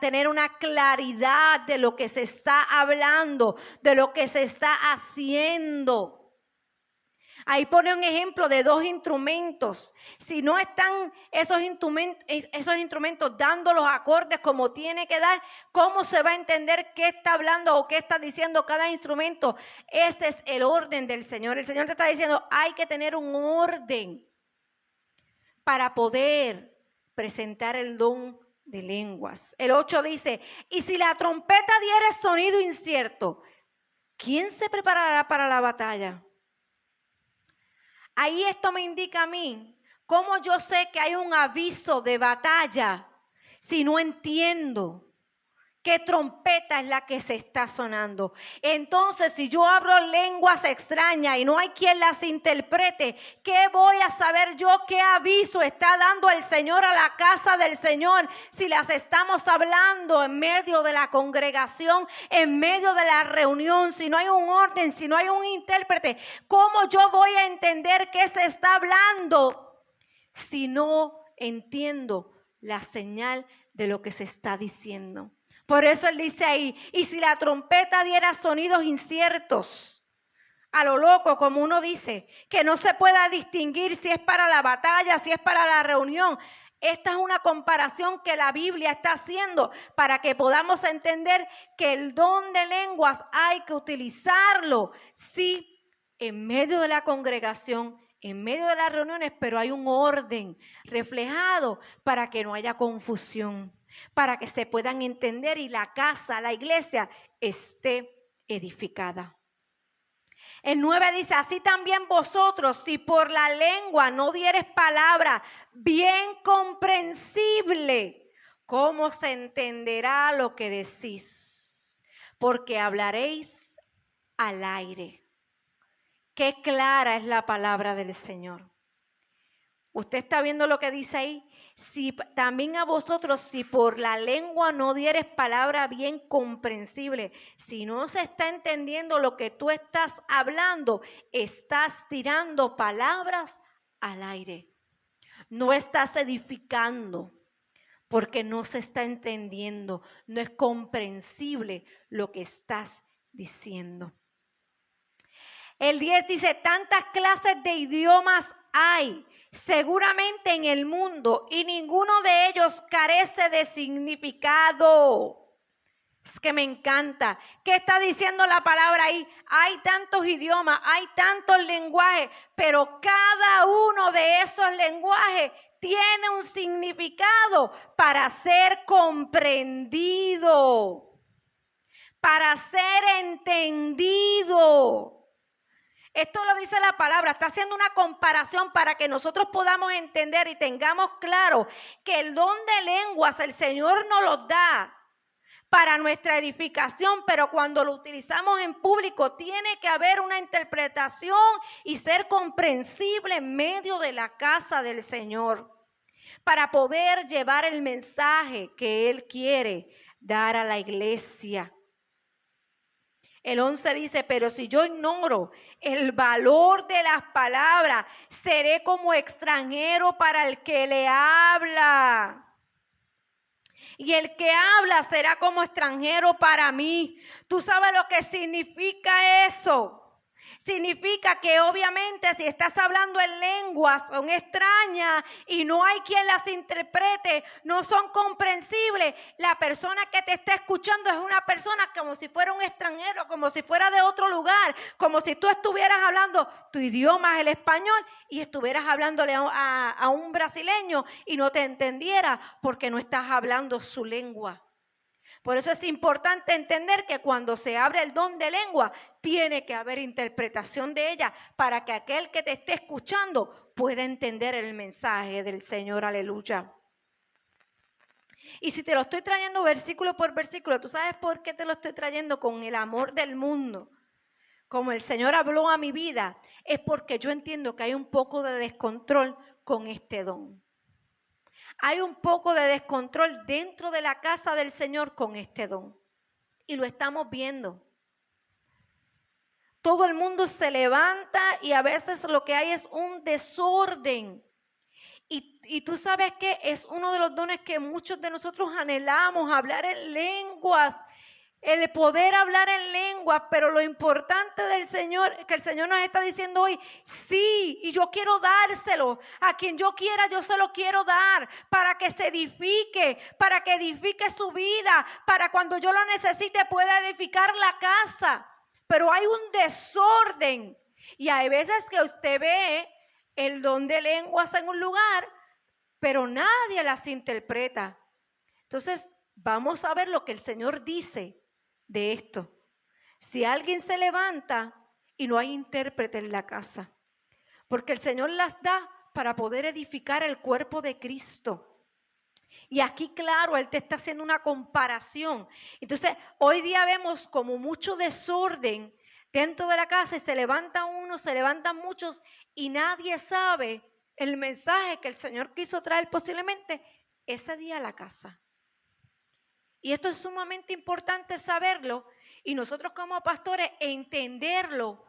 tener una claridad de lo que se está hablando, de lo que se está haciendo. Ahí pone un ejemplo de 2 instrumentos. Si no están esos instrumentos dando los acordes como tiene que dar, ¿cómo se va a entender qué está hablando o qué está diciendo cada instrumento? Ese es el orden del Señor. El Señor te está diciendo, hay que tener un orden para poder presentar el don de lenguas. El 8 dice, y si la trompeta diera sonido incierto, ¿quién se preparará para la batalla? Ahí esto me indica a mí cómo yo sé que hay un aviso de batalla si no entiendo qué trompeta es la que se está sonando. Entonces, si yo hablo lenguas extrañas y no hay quien las interprete, ¿qué voy a saber yo qué aviso está dando el Señor a la casa del Señor? Si las estamos hablando en medio de la congregación, en medio de la reunión, si no hay un orden, si no hay un intérprete, ¿cómo yo voy a entender qué se está hablando si no entiendo la señal de lo que se está diciendo? Por eso él dice ahí, y si la trompeta diera sonidos inciertos, a lo loco, como uno dice, que no se pueda distinguir si es para la batalla, si es para la reunión. Esta es una comparación que la Biblia está haciendo para que podamos entender que el don de lenguas hay que utilizarlo, sí, en medio de la congregación, en medio de las reuniones, pero hay un orden reflejado para que no haya confusión, para que se puedan entender y la casa, la iglesia, esté edificada. El 9 dice, así también vosotros, si por la lengua no dieres palabra bien comprensible, ¿cómo se entenderá lo que decís? Porque hablaréis al aire. Qué clara es la palabra del Señor. ¿Usted está viendo lo que dice ahí? Si también a vosotros, si por la lengua no dieres palabra bien comprensible, si no se está entendiendo lo que tú estás hablando, estás tirando palabras al aire. No estás edificando porque no se está entendiendo, no es comprensible lo que estás diciendo. El 10 dice, tantas clases de idiomas hay seguramente en el mundo y ninguno de ellos carece de significado. Es que me encanta. ¿Qué está diciendo la palabra ahí? Hay tantos idiomas, hay tantos lenguajes, pero cada uno de esos lenguajes tiene un significado para ser comprendido, para ser entendido. Esto lo dice la palabra, está haciendo una comparación para que nosotros podamos entender y tengamos claro que el don de lenguas el Señor nos lo da para nuestra edificación, pero cuando lo utilizamos en público tiene que haber una interpretación y ser comprensible en medio de la casa del Señor para poder llevar el mensaje que Él quiere dar a la iglesia. El 11 dice, pero si yo ignoro el valor de las palabras, seré como extranjero para el que le habla. Y el que habla será como extranjero para mí. ¿Tú sabes lo que significa eso? Significa que obviamente si estás hablando en lenguas, son extrañas y no hay quien las interprete, no son comprensibles. La persona que te está escuchando es una persona como si fuera un extranjero, como si fuera de otro lugar, como si tú estuvieras hablando tu idioma, el español, y estuvieras hablándole a un brasileño y no te entendiera porque no estás hablando su lengua. Por eso es importante entender que cuando se abre el don de lengua, tiene que haber interpretación de ella para que aquel que te esté escuchando pueda entender el mensaje del Señor. Aleluya. Y si te lo estoy trayendo versículo por versículo, ¿tú sabes por qué te lo estoy trayendo con el amor del mundo? Como el Señor habló a mi vida, es porque yo entiendo que hay un poco de descontrol con este don. Hay un poco de descontrol dentro de la casa del Señor con este don. Y lo estamos viendo. Todo el mundo se levanta y a veces lo que hay es un desorden. Y tú sabes que es uno de los dones que muchos de nosotros anhelamos, hablar en lenguas. El poder hablar en lenguas, pero lo importante del Señor, que el Señor nos está diciendo hoy, sí, y yo quiero dárselo, a quien yo quiera yo se lo quiero dar, para que se edifique, para que edifique su vida, para cuando yo lo necesite pueda edificar la casa, pero hay un desorden, y hay veces que usted ve el don de lenguas en un lugar, pero nadie las interpreta. Entonces, vamos a ver lo que el Señor dice de esto. Si alguien se levanta y no hay intérprete en la casa, porque el Señor las da para poder edificar el cuerpo de Cristo. Y aquí, claro, Él te está haciendo una comparación. Entonces, hoy día vemos como mucho desorden dentro de la casa y se levanta uno, se levantan muchos y nadie sabe el mensaje que el Señor quiso traer posiblemente ese día a la casa. Y esto es sumamente importante saberlo y nosotros como pastores entenderlo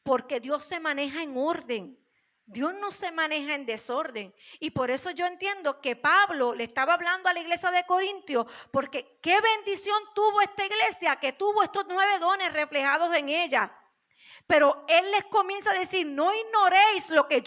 porque Dios se maneja en orden. Dios no se maneja en desorden. Y por eso yo entiendo que Pablo le estaba hablando a la iglesia de Corintios porque qué bendición tuvo esta iglesia que tuvo estos 9 dones reflejados en ella. Pero Él les comienza a decir, no ignoréis lo que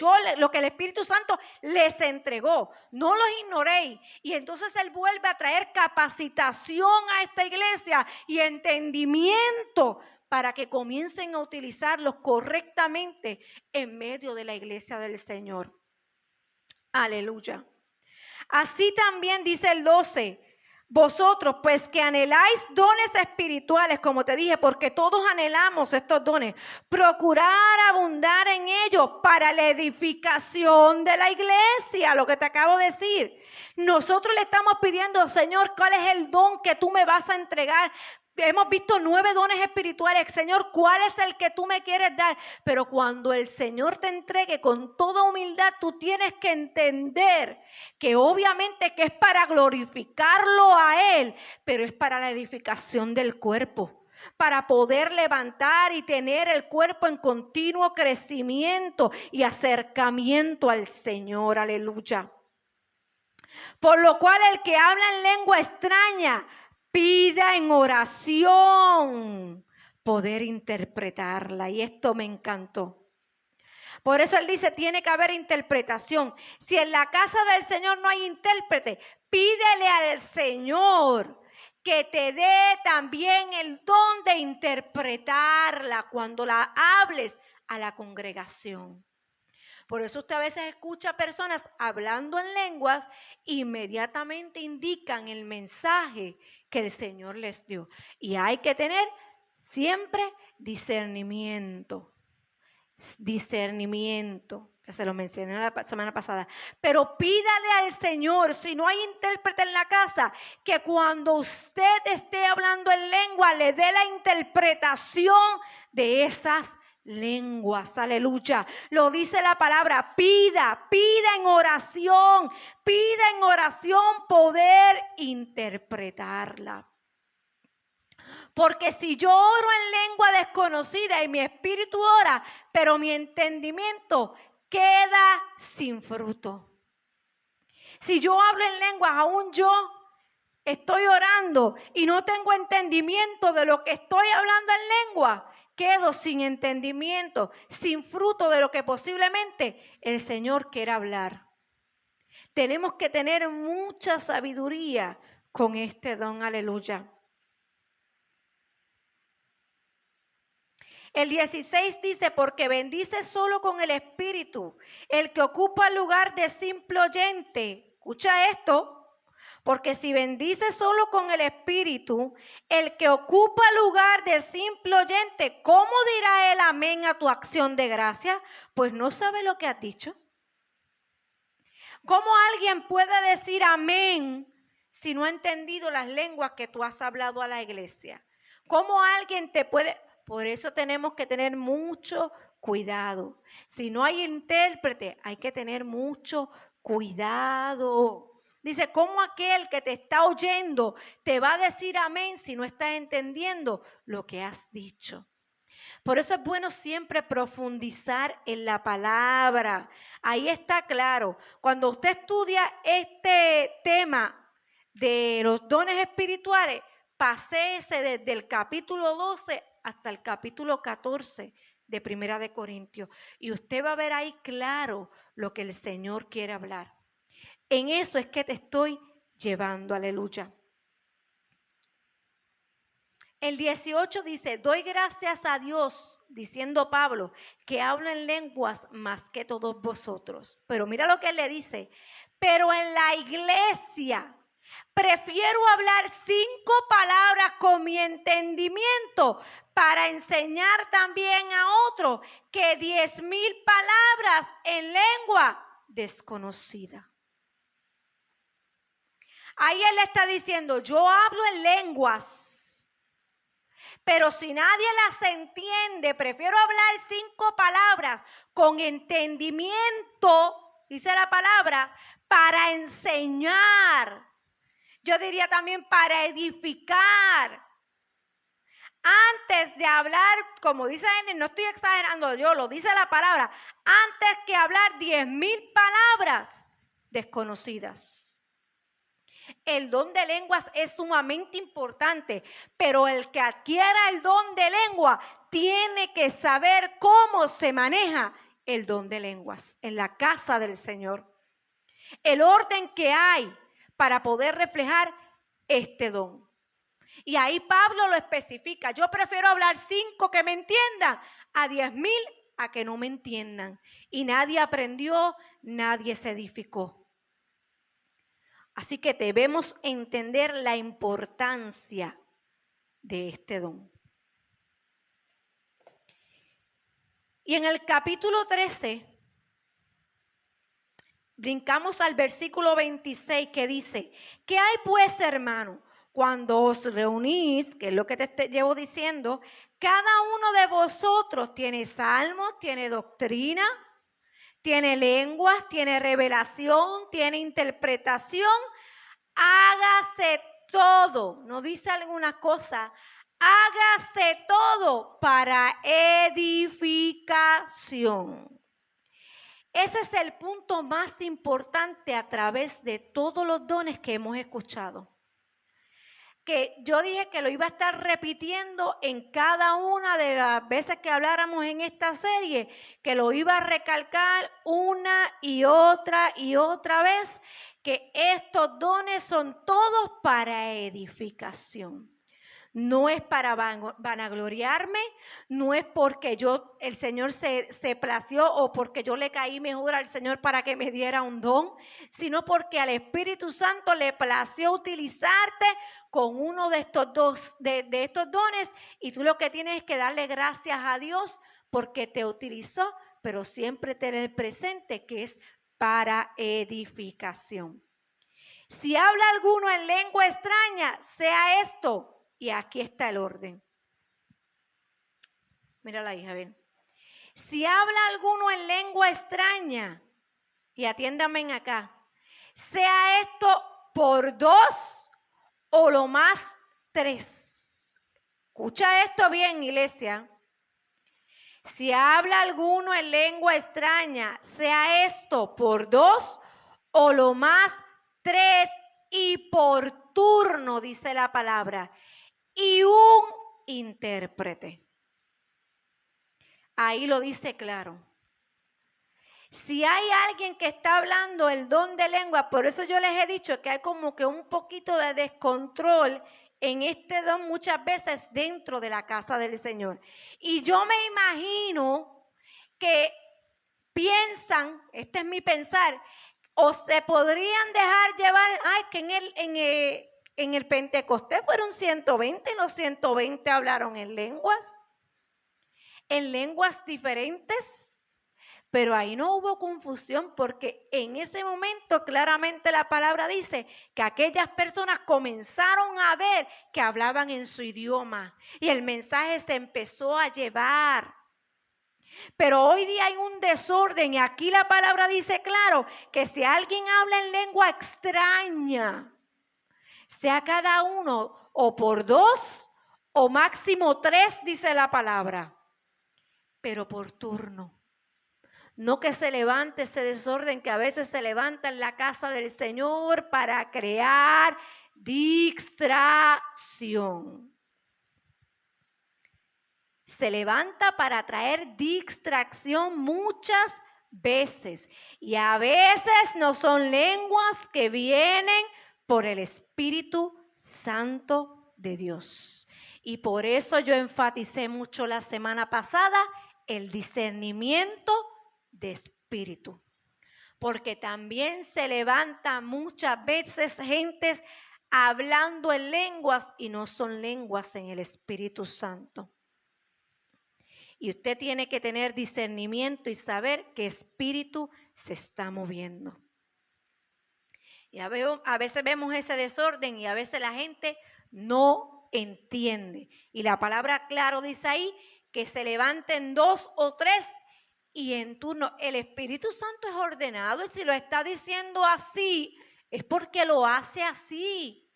el Espíritu Santo les entregó, no los ignoréis. Y entonces Él vuelve a traer capacitación a esta iglesia y entendimiento para que comiencen a utilizarlos correctamente en medio de la iglesia del Señor. Aleluya. Así también dice el 12. Vosotros, pues que anheláis dones espirituales, como te dije, porque todos anhelamos estos dones, procurar abundar en ellos para la edificación de la iglesia, lo que te acabo de decir. Nosotros le estamos pidiendo, Señor, ¿cuál es el don que tú me vas a entregar? Hemos visto 9 dones espirituales. Señor, ¿cuál es el que tú me quieres dar? Pero cuando el Señor te entregue con toda humildad, tú tienes que entender que obviamente que es para glorificarlo a Él, pero es para la edificación del cuerpo, para poder levantar y tener el cuerpo en continuo crecimiento y acercamiento al Señor. Aleluya. Por lo cual el que habla en lengua extraña, pida en oración poder interpretarla. Y esto me encantó. Por eso Él dice, tiene que haber interpretación. Si en la casa del Señor no hay intérprete, pídele al Señor que te dé también el don de interpretarla cuando la hables a la congregación. Por eso usted a veces escucha personas hablando en lenguas, inmediatamente indican el mensaje que el Señor les dio. Y hay que tener siempre discernimiento. Discernimiento, que se lo mencioné la semana pasada. Pero pídale al Señor, si no hay intérprete en la casa, que cuando usted esté hablando en lengua, le dé la interpretación de esas lenguas. Aleluya. Lo dice la palabra, pida en oración poder interpretarla. Porque si yo oro en lengua desconocida y mi espíritu ora, pero mi entendimiento queda sin fruto. Si yo hablo en lenguas, aún yo estoy orando y no tengo entendimiento de lo que estoy hablando en lengua, quedo sin entendimiento, sin fruto de lo que posiblemente el Señor quiera hablar. Tenemos que tener mucha sabiduría con este don, aleluya. El 16 dice, porque bendice solo con el Espíritu, el que ocupa el lugar de simple oyente. Escucha esto. Porque si bendices solo con el Espíritu, el que ocupa lugar de simple oyente, ¿cómo dirá él amén a tu acción de gracia? Pues no sabe lo que has dicho. ¿Cómo alguien puede decir amén si no ha entendido las lenguas que tú has hablado a la iglesia? ¿Cómo alguien te puede...? Por eso tenemos que tener mucho cuidado. Si no hay intérprete, hay que tener mucho cuidado. Dice, ¿cómo aquel que te está oyendo te va a decir amén si no estás entendiendo lo que has dicho? Por eso es bueno siempre profundizar en la palabra. Ahí está claro. Cuando usted estudia este tema de los dones espirituales, paséese desde el capítulo 12 hasta el capítulo 14 de Primera de Corintios. Y usted va a ver ahí claro lo que el Señor quiere hablar. En eso es que te estoy llevando, aleluya. El 18 dice, doy gracias a Dios, diciendo Pablo, que hablo en lenguas más que todos vosotros. Pero mira lo que él le dice, pero en la iglesia prefiero hablar 5 palabras con mi entendimiento para enseñar también a otros que 10,000 palabras en lengua desconocida. Ahí él le está diciendo, yo hablo en lenguas, pero si nadie las entiende, prefiero hablar 5 palabras con entendimiento, dice la palabra, para enseñar. Yo diría también para edificar. Antes de hablar, como dice él, no estoy exagerando yo, lo dice la palabra, antes que hablar 10,000 palabras desconocidas. El don de lenguas es sumamente importante, pero el que adquiera el don de lengua tiene que saber cómo se maneja el don de lenguas en la casa del Señor. El orden que hay para poder reflejar este don. Y ahí Pablo lo especifica. Yo prefiero hablar 5 que me entiendan a 10,000 a que no me entiendan. Y nadie aprendió, nadie se edificó. Así que debemos entender la importancia de este don. Y en el capítulo 13, brincamos al versículo 26 que dice, ¿qué hay pues, hermano? Cuando os reunís, que es lo que te llevo diciendo, cada uno de vosotros tiene salmos, tiene doctrina, tiene lenguas, tiene revelación, tiene interpretación. Hágase todo, no dice alguna cosa, hágase todo para edificación. Ese es el punto más importante a través de todos los dones que hemos escuchado. Que yo dije que lo iba a estar repitiendo en cada una de las veces que habláramos en esta serie, que lo iba a recalcar una y otra vez, que estos dones son todos para edificación. No es para vanagloriarme, no es porque el Señor se plació o porque yo le caí mejor al Señor para que me diera un don, sino porque al Espíritu Santo le plació utilizarte con uno de estos dones, y tú lo que tienes es que darle gracias a Dios porque te utilizó, pero siempre tener presente que es para edificación. Si habla alguno en lengua extraña, sea esto. Y aquí está el orden. Mira la hija, ven. Si habla alguno en lengua extraña, y atiéndame acá, sea esto 2 o lo más 3. Escucha esto bien, iglesia. Si habla alguno en lengua extraña, sea esto por 2 o lo más 3 y por turno, dice la palabra, y un intérprete. Ahí lo dice claro. Si hay alguien que está hablando el don de lengua, por eso yo les he dicho que hay como que un poquito de descontrol en este don muchas veces dentro de la casa del Señor. Y yo me imagino que piensan, este es mi pensar, o se podrían dejar llevar, que en el Pentecostés fueron 120 y los 120 hablaron en lenguas diferentes. Pero ahí no hubo confusión porque en ese momento claramente la palabra dice que aquellas personas comenzaron a ver que hablaban en su idioma y el mensaje se empezó a llevar. Pero hoy día hay un desorden y aquí la palabra dice claro que si alguien habla en lengua extraña, sea cada uno o por 2 o máximo 3, dice la palabra, pero por turno. No que se levante ese desorden que a veces se levanta en la casa del Señor para crear distracción. Se levanta para traer distracción muchas veces. Y a veces no son lenguas que vienen por el Espíritu Santo de Dios. Y por eso yo enfaticé mucho la semana pasada el discernimiento de espíritu, porque también se levanta muchas veces gentes hablando en lenguas y no son lenguas en el Espíritu Santo. Y usted tiene que tener discernimiento y saber qué espíritu se está moviendo. Y a veces vemos ese desorden y a veces la gente no entiende. Y la palabra claro dice ahí que se levanten 2 o 3 y en turno. El Espíritu Santo es ordenado y si lo está diciendo así, es porque lo hace así.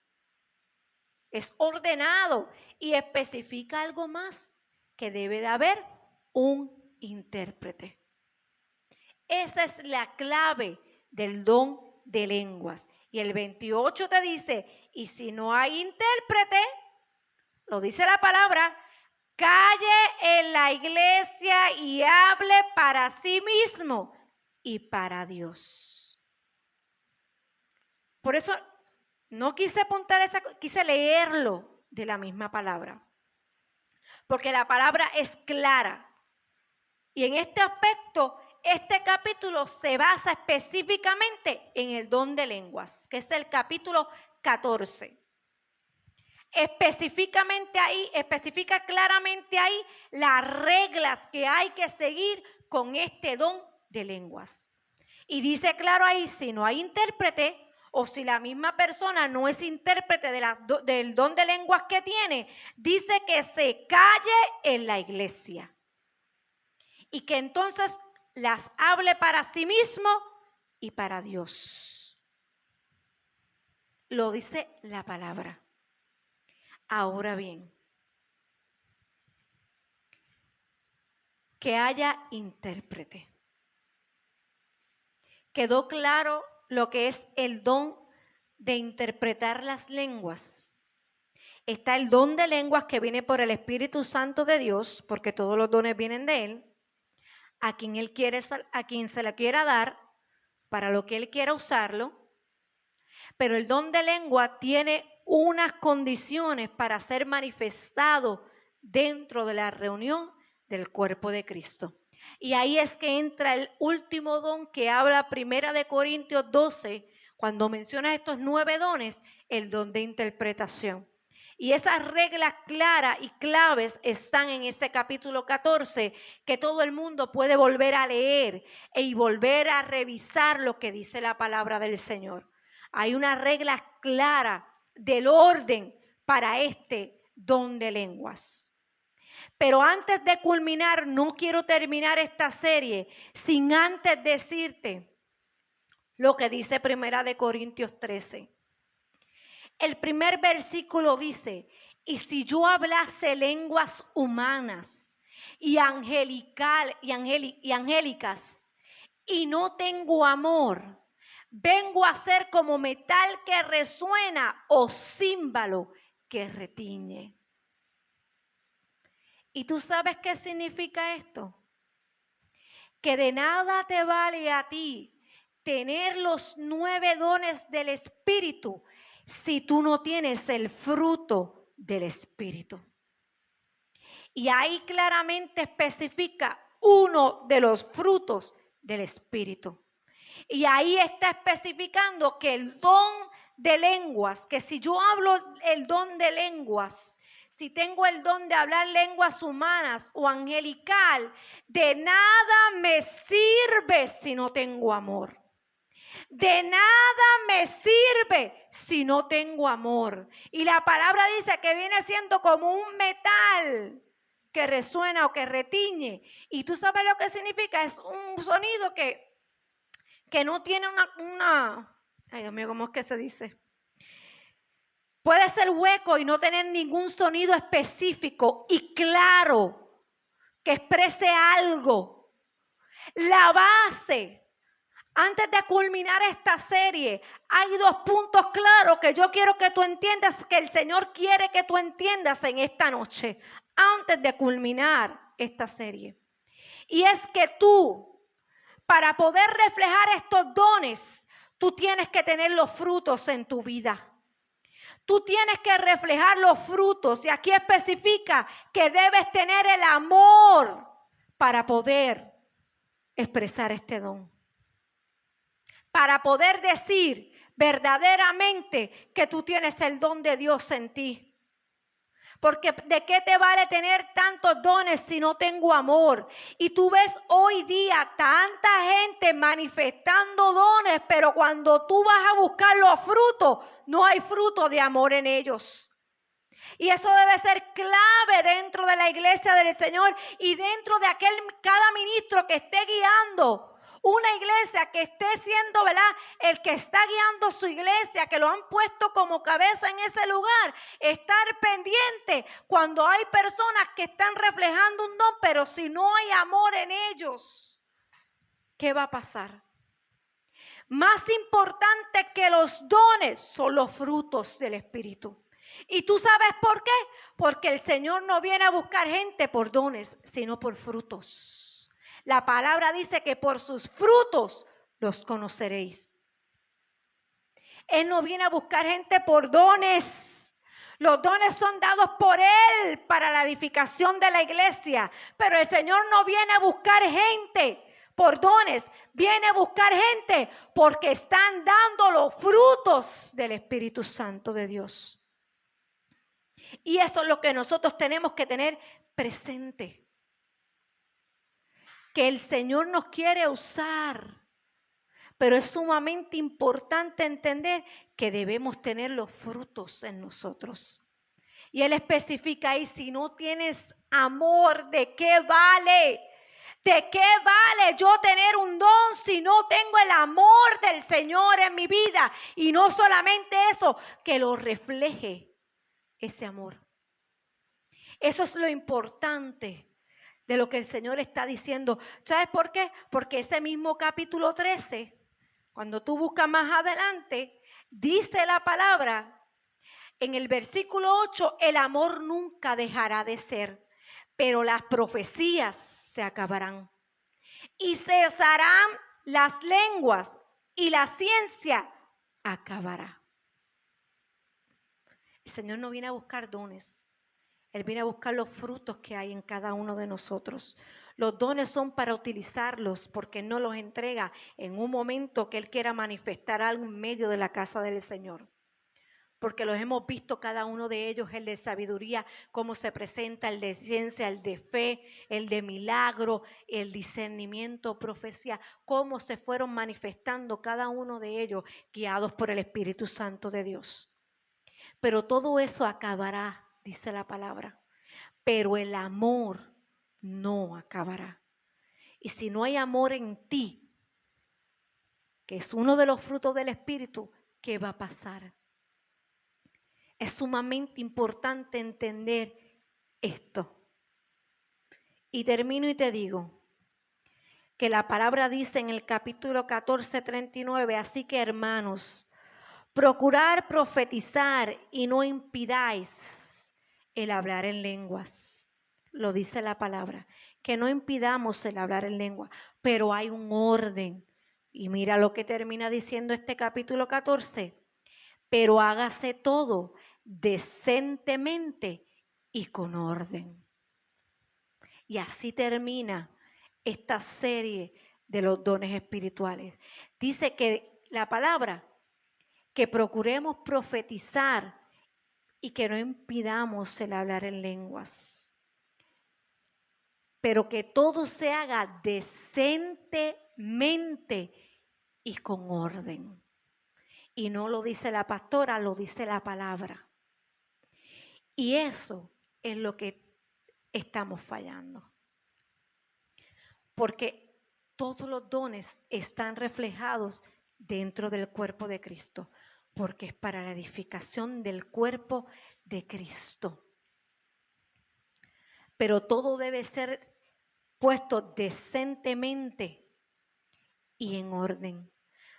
Es ordenado y especifica algo más, que debe de haber un intérprete. Esa es la clave del don de lenguas. Y el 28 te dice, y si no hay intérprete, lo dice la palabra, calle en la iglesia y hable para sí mismo y para Dios. Por eso no quise apuntar quise leerlo de la misma palabra. Porque la palabra es clara. Y en este aspecto, este capítulo se basa específicamente en el don de lenguas, que es el capítulo 14. Especifica claramente ahí las reglas que hay que seguir con este don de lenguas. Y dice claro ahí, si no hay intérprete o si la misma persona no es intérprete del don de lenguas que tiene, dice que se calle en la iglesia. Y que entonces las hable para sí mismo y para Dios. Lo dice la palabra. Ahora bien, que haya intérprete. ¿Quedó claro lo que es el don de interpretar las lenguas? Está el don de lenguas que viene por el Espíritu Santo de Dios, porque todos los dones vienen de Él, a quien se le quiera dar, para lo que Él quiera usarlo. Pero el don de lengua tiene unas condiciones para ser manifestado dentro de la reunión del cuerpo de Cristo. Y ahí es que entra el último don que habla 1 Corintios 12, cuando menciona estos 9 dones, el don de interpretación. Y esas reglas claras y claves están en ese capítulo 14, que todo el mundo puede volver a leer y volver a revisar lo que dice la palabra del Señor. Hay una regla clara del orden para este don de lenguas. Pero antes de culminar, no quiero terminar esta serie sin antes decirte lo que dice 1 Corintios 13. El primer versículo dice, Y si yo hablase lenguas humanas y angélicas y no tengo amor, vengo a ser como metal que resuena o címbalo que retiñe. ¿Y tú sabes qué significa esto? Que de nada te vale a ti tener los 9 dones del Espíritu si tú no tienes el fruto del Espíritu. Y ahí claramente especifica uno de los frutos del Espíritu. Y ahí está especificando que el don de lenguas, que si yo hablo el don de lenguas, si tengo el don de hablar lenguas humanas o angelical, de nada me sirve si no tengo amor. De nada me sirve si no tengo amor. Y la palabra dice que viene siendo como un metal que resuena o que retiñe. Y tú sabes lo que significa. Es un sonido que no tiene ay Dios mío, ¿cómo es que se dice? Puede ser hueco y no tener ningún sonido específico y claro que exprese algo. La base. Antes de culminar esta serie, hay 2 puntos claros que yo quiero que tú entiendas, que el Señor quiere que tú entiendas en esta noche, antes de culminar esta serie. Y es que tú, para poder reflejar estos dones, tú tienes que tener los frutos en tu vida. Tú tienes que reflejar los frutos, y aquí especifica que debes tener el amor para poder expresar este don. Para poder decir verdaderamente que tú tienes el don de Dios en ti. Porque ¿de qué te vale tener tantos dones si no tengo amor? Y tú ves hoy día tanta gente manifestando dones, pero cuando tú vas a buscar los frutos, no hay fruto de amor en ellos. Y eso debe ser clave dentro de la iglesia del Señor y dentro de cada ministro que esté guiando una iglesia, que esté siendo, ¿verdad?, el que está guiando su iglesia, que lo han puesto como cabeza en ese lugar. Estar pendiente cuando hay personas que están reflejando un don, pero si no hay amor en ellos, ¿qué va a pasar? Más importante que los dones son los frutos del Espíritu. ¿Y tú sabes por qué? Porque el Señor no viene a buscar gente por dones, sino por frutos. La palabra dice que por sus frutos los conoceréis. Él no viene a buscar gente por dones. Los dones son dados por Él para la edificación de la iglesia. Pero el Señor no viene a buscar gente por dones. Viene a buscar gente porque están dando los frutos del Espíritu Santo de Dios. Y eso es lo que nosotros tenemos que tener presente. Que el Señor nos quiere usar, pero es sumamente importante entender que debemos tener los frutos en nosotros. Y Él especifica ahí, si no tienes amor, ¿de qué vale? ¿De qué vale yo tener un don si no tengo el amor del Señor en mi vida? Y no solamente eso, que lo refleje ese amor. Eso es lo importante de lo que el Señor está diciendo. ¿Sabes por qué? Porque ese mismo capítulo 13, cuando tú buscas más adelante, dice la palabra, en el versículo 8, el amor nunca dejará de ser, pero las profecías se acabarán. Y cesarán las lenguas y la ciencia acabará. El Señor no viene a buscar dones. Él viene a buscar los frutos que hay en cada uno de nosotros. Los dones son para utilizarlos porque no los entrega en un momento que Él quiera manifestar algo en medio de la casa del Señor. Porque los hemos visto cada uno de ellos, el de sabiduría, cómo se presenta, el de ciencia, el de fe, el de milagro, el discernimiento, profecía, cómo se fueron manifestando cada uno de ellos guiados por el Espíritu Santo de Dios. Pero todo eso acabará, dice la palabra, pero el amor no acabará. Y si no hay amor en ti, que es uno de los frutos del Espíritu, ¿qué va a pasar? Es sumamente importante entender esto. Y termino y te digo que la palabra dice en el capítulo 14, 39, así que hermanos, procurar profetizar y no impidáis el hablar en lenguas. Lo dice la palabra, que no impidamos el hablar en lengua, pero hay un orden. Y mira lo que termina diciendo este capítulo 14. Pero hágase todo decentemente y con orden. Y así termina esta serie de los dones espirituales. Dice que la palabra, que procuremos profetizar y que no impidamos el hablar en lenguas, pero que todo se haga decentemente y con orden. Y no lo dice la pastora, lo dice la palabra. Y eso es lo que estamos fallando. Porque todos los dones están reflejados dentro del cuerpo de Cristo, porque es para la edificación del cuerpo de Cristo. Pero todo debe ser puesto decentemente y en orden.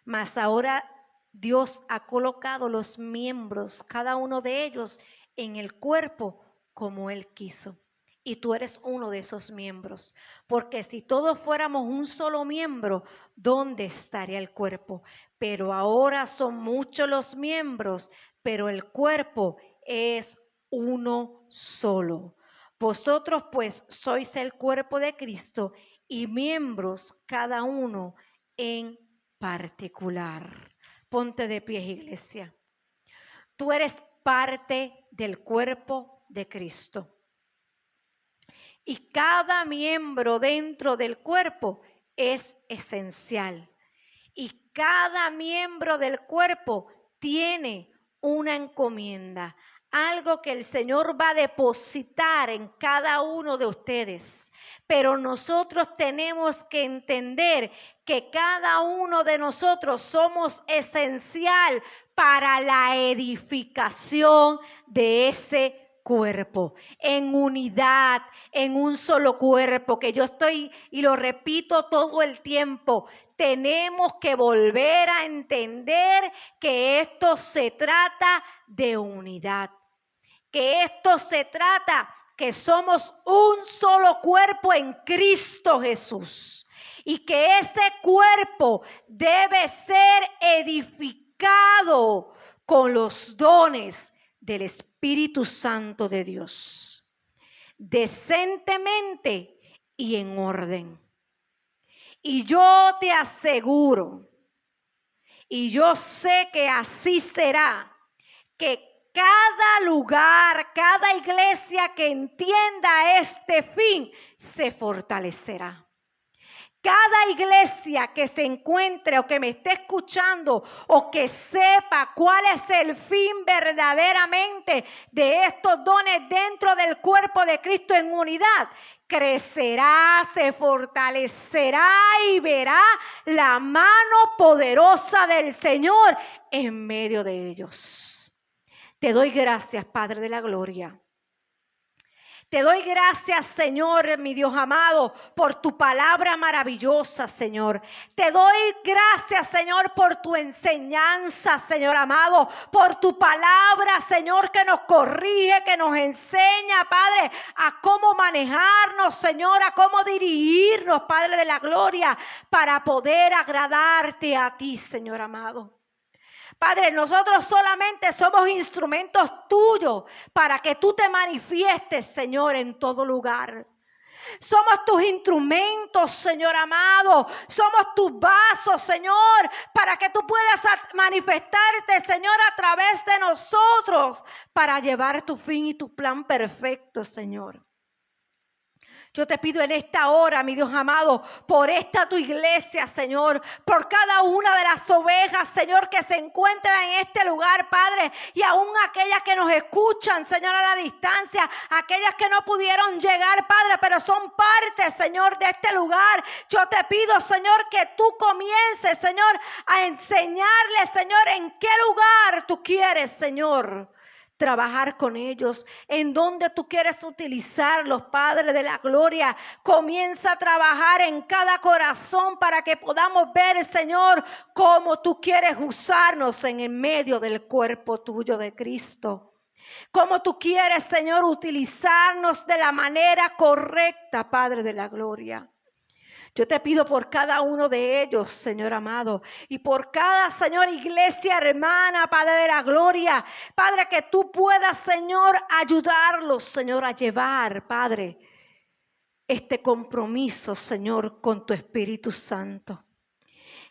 Mas ahora Dios ha colocado los miembros, cada uno de ellos, en el cuerpo como Él quiso. Y tú eres uno de esos miembros. Porque si todos fuéramos un solo miembro, ¿dónde estaría el cuerpo? Pero ahora son muchos los miembros, pero el cuerpo es uno solo. Vosotros pues sois el cuerpo de Cristo y miembros cada uno en particular. Ponte de pie, iglesia. Tú eres parte del cuerpo de Cristo. Y cada miembro dentro del cuerpo es esencial. Y cada miembro del cuerpo tiene una encomienda, algo que el Señor va a depositar en cada uno de ustedes. Pero nosotros tenemos que entender que cada uno de nosotros somos esencial para la edificación de ese cuerpo, en unidad, en un solo cuerpo, que yo estoy y lo repito todo el tiempo. Tenemos que volver a entender que esto se trata de unidad, que esto se trata que somos un solo cuerpo en Cristo Jesús y que ese cuerpo debe ser edificado con los dones del Espíritu Santo de Dios, decentemente y en orden. Y yo te aseguro, y yo sé que así será, que cada lugar, cada iglesia que entienda este fin se fortalecerá. Cada iglesia que se encuentre o que me esté escuchando o que sepa cuál es el fin verdaderamente de estos dones dentro del cuerpo de Cristo en unidad, crecerá, se fortalecerá y verá la mano poderosa del Señor en medio de ellos. Te doy gracias, Padre de la gloria. Te doy gracias, Señor, mi Dios amado, por tu palabra maravillosa, Señor. Te doy gracias, Señor, por tu enseñanza, Señor amado, por tu palabra, Señor, que nos corrige, que nos enseña, Padre, a cómo manejarnos, Señor, a cómo dirigirnos, Padre de la gloria, para poder agradarte a ti, Señor amado. Padre, nosotros solamente somos instrumentos tuyos para que tú te manifiestes, Señor, en todo lugar. Somos tus instrumentos, Señor amado. Somos tus vasos, Señor, para que tú puedas manifestarte, Señor, a través de nosotros, para llevar tu fin y tu plan perfecto, Señor. Yo te pido en esta hora, mi Dios amado, por esta tu iglesia, Señor, por cada una de las ovejas, Señor, que se encuentran en este lugar, Padre, y aún aquellas que nos escuchan, Señor, a la distancia, aquellas que no pudieron llegar, Padre, pero son parte, Señor, de este lugar. Yo te pido, Señor, que tú comiences, Señor, a enseñarles, Señor, en qué lugar tú quieres, Señor, trabajar con ellos, en donde tú quieres utilizarlos, Padre de la gloria. Comienza a trabajar en cada corazón para que podamos ver, Señor, cómo tú quieres usarnos en el medio del cuerpo tuyo de Cristo. Cómo tú quieres, Señor, utilizarnos de la manera correcta, Padre de la gloria. Yo te pido por cada uno de ellos, Señor amado, y por cada, Señor, iglesia hermana, Padre de la gloria, Padre, que tú puedas, Señor, ayudarlos, Señor, a llevar, Padre, este compromiso, Señor, con tu Espíritu Santo.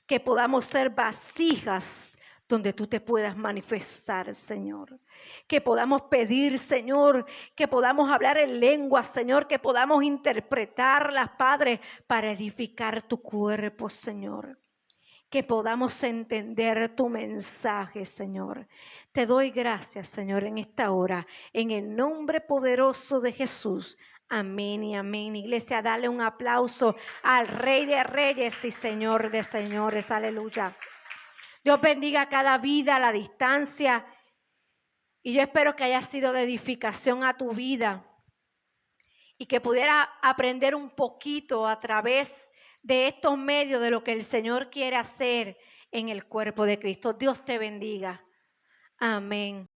Que podamos ser vasijas donde tú te puedas manifestar, Señor. Que podamos pedir, Señor, que podamos hablar en lengua, Señor, que podamos interpretarlas, Padre, para edificar tu cuerpo, Señor. Que podamos entender tu mensaje, Señor. Te doy gracias, Señor, en esta hora, en el nombre poderoso de Jesús. Amén y amén. Iglesia, dale un aplauso al Rey de Reyes y Señor de Señores. Aleluya. Dios bendiga cada vida a la distancia. Y yo espero que haya sido de edificación a tu vida. Y que pudiera aprender un poquito a través de estos medios de lo que el Señor quiere hacer en el cuerpo de Cristo. Dios te bendiga. Amén.